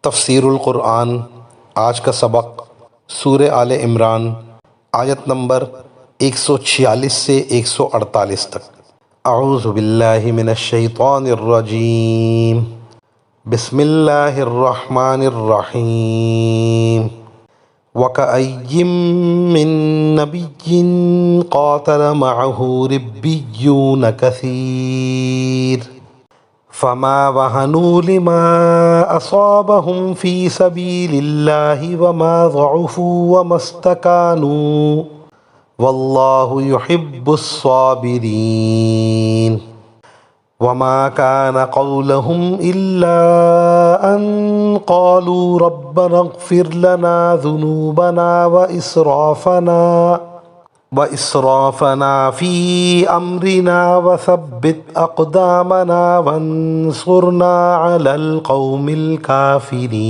تفسیر القرآن۔ آج کا سبق سورہ آل عمران آیت نمبر 146 سے 148 تک۔ اعوذ باللہ من الشیطان الرجیم، بسم اللہ الرحمن الرحیم۔ وَكَأَيٍّ مِّن نَّبِيٍّ قَاتَلَ مَعَهُ رِبِّيُّونَ كَثِيرٌ فما وهنوا لما أصابهم في سبيل الله وما ضعفوا وما استكانوا والله يحب الصابرين وما كان قولهم إلا أن قالوا ربنا اغفر لنا ذنوبنا وإسرافنا في أمرنا وثبت أقدامنا وانصرنا على القوم الكافرين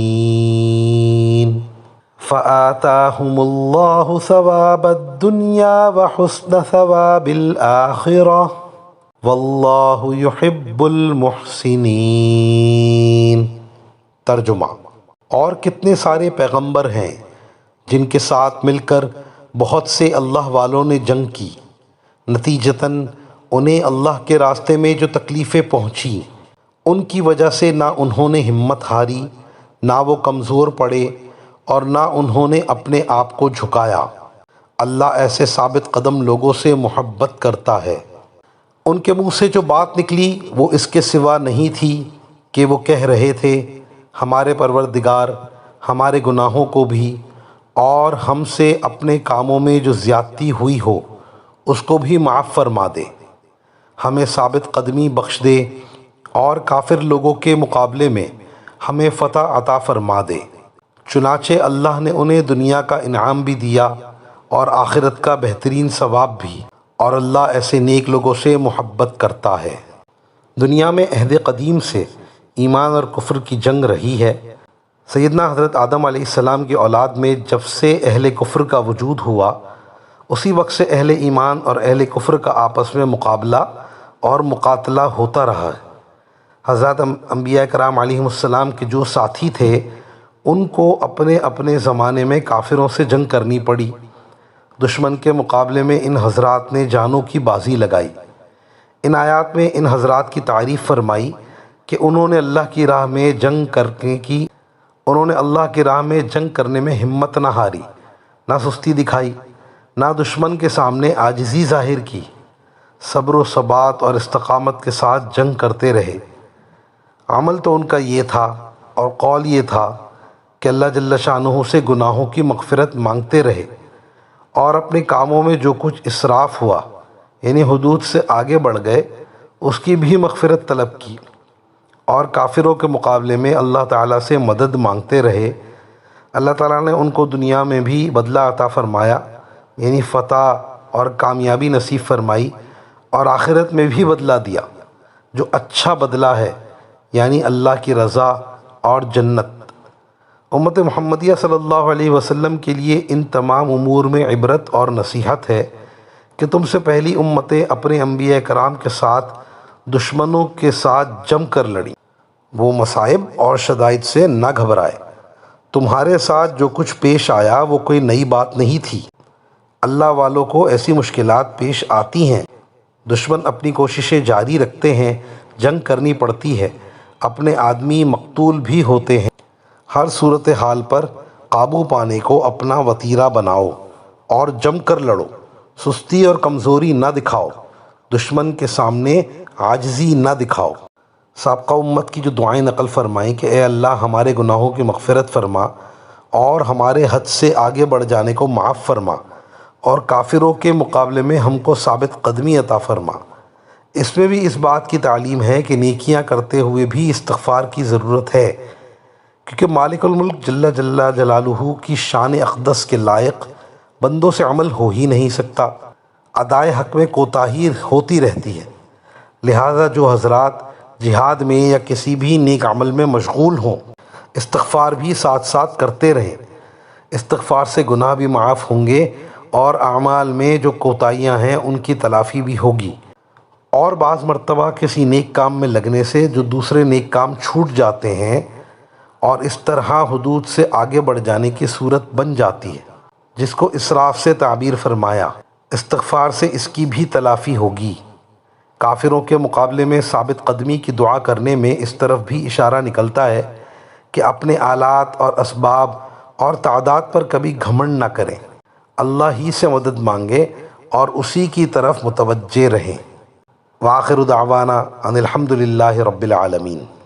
فآتاهم الله ثواب الدنيا وحسن ثواب الآخرة والله يحب المحسنين۔ ترجمہ: اور کتنے سارے پیغمبر ہیں جن کے ساتھ مل کر بہت سے اللہ والوں نے جنگ کی، نتیجتاً انہیں اللہ کے راستے میں جو تکلیفیں پہنچی ان کی وجہ سے نہ انہوں نے ہمت ہاری، نہ وہ کمزور پڑے اور نہ انہوں نے اپنے آپ کو جھکایا۔ اللہ ایسے ثابت قدم لوگوں سے محبت کرتا ہے۔ ان کے منہ سے جو بات نکلی وہ اس کے سوا نہیں تھی کہ وہ کہہ رہے تھے، ہمارے پروردگار ہمارے گناہوں کو بھی اور ہم سے اپنے کاموں میں جو زیادتی ہوئی ہو اس کو بھی معاف فرما دے، ہمیں ثابت قدمی بخش دے اور کافر لوگوں کے مقابلے میں ہمیں فتح عطا فرما دے۔ چنانچہ اللہ نے انہیں دنیا کا انعام بھی دیا اور آخرت کا بہترین ثواب بھی، اور اللہ ایسے نیک لوگوں سے محبت کرتا ہے۔ دنیا میں عہد قدیم سے ایمان اور کفر کی جنگ رہی ہے۔ سیدنا حضرت آدم علیہ السلام کی اولاد میں جب سے اہل کفر کا وجود ہوا اسی وقت سے اہل ایمان اور اہل کفر کا آپس میں مقابلہ اور مقاتلہ ہوتا رہا ہے۔ حضرت انبیاء کرام علیہم السلام کے جو ساتھی تھے ان کو اپنے اپنے زمانے میں کافروں سے جنگ کرنی پڑی۔ دشمن کے مقابلے میں ان حضرات نے جانوں کی بازی لگائی۔ ان آیات میں ان حضرات کی تعریف فرمائی کہ انہوں نے اللہ کی راہ میں جنگ کرنے میں ہمت نہ ہاری، نہ سستی دکھائی، نہ دشمن کے سامنے عاجزی ظاہر کی، صبر و ثبات اور استقامت کے ساتھ جنگ کرتے رہے۔ عمل تو ان کا یہ تھا اور قول یہ تھا کہ اللہ جل شانہ سے گناہوں کی مغفرت مانگتے رہے اور اپنے کاموں میں جو کچھ اسراف ہوا یعنی حدود سے آگے بڑھ گئے اس کی بھی مغفرت طلب کی، اور کافروں کے مقابلے میں اللہ تعالیٰ سے مدد مانگتے رہے۔ اللہ تعالیٰ نے ان کو دنیا میں بھی بدلہ عطا فرمایا یعنی فتح اور کامیابی نصیب فرمائی، اور آخرت میں بھی بدلہ دیا جو اچھا بدلہ ہے یعنی اللہ کی رضا اور جنت۔ امت محمدیہ صلی اللہ علیہ وسلم کے لیے ان تمام امور میں عبرت اور نصیحت ہے کہ تم سے پہلی امتیں اپنے انبیاء کرام کے ساتھ دشمنوں کے ساتھ جم کر لڑیں، وہ مصائب اور شدائد سے نہ گھبرائے۔ تمہارے ساتھ جو کچھ پیش آیا وہ کوئی نئی بات نہیں تھی۔ اللہ والوں کو ایسی مشکلات پیش آتی ہیں، دشمن اپنی کوششیں جاری رکھتے ہیں، جنگ کرنی پڑتی ہے، اپنے آدمی مقتول بھی ہوتے ہیں۔ ہر صورتحال پر قابو پانے کو اپنا وتیرہ بناؤ اور جم کر لڑو، سستی اور کمزوری نہ دکھاؤ، دشمن کے سامنے عاجزی نہ دکھاؤ۔ سابقہ امت کی جو دعائیں نقل فرمائیں کہ اے اللہ ہمارے گناہوں کی مغفرت فرما اور ہمارے حد سے آگے بڑھ جانے کو معاف فرما اور کافروں کے مقابلے میں ہم کو ثابت قدمی عطا فرما، اس میں بھی اس بات کی تعلیم ہے کہ نیکیاں کرتے ہوئے بھی استغفار کی ضرورت ہے، کیونکہ مالک الملک جل جلالہ کی شان اقدس کے لائق بندوں سے عمل ہو ہی نہیں سکتا، ادائے حق میں کوتاہی ہوتی رہتی ہے۔ لہٰذا جو حضرات جہاد میں یا کسی بھی نیک عمل میں مشغول ہوں استغفار بھی ساتھ ساتھ کرتے رہیں۔ استغفار سے گناہ بھی معاف ہوں گے اور اعمال میں جو کوتاہیاں ہیں ان کی تلافی بھی ہوگی۔ اور بعض مرتبہ کسی نیک کام میں لگنے سے جو دوسرے نیک کام چھوٹ جاتے ہیں اور اس طرح حدود سے آگے بڑھ جانے کی صورت بن جاتی ہے، جس کو اسراف سے تعبیر فرمایا۔ استغفار سے اس کی بھی تلافی ہوگی۔ کافروں کے مقابلے میں ثابت قدمی کی دعا کرنے میں اس طرف بھی اشارہ نکلتا ہے کہ اپنے آلات اور اسباب اور تعداد پر کبھی گھمنڈ نہ کریں، اللہ ہی سے مدد مانگیں اور اسی کی طرف متوجہ رہیں۔ وآخر دعوانا ان الحمد للہ رب العالمین۔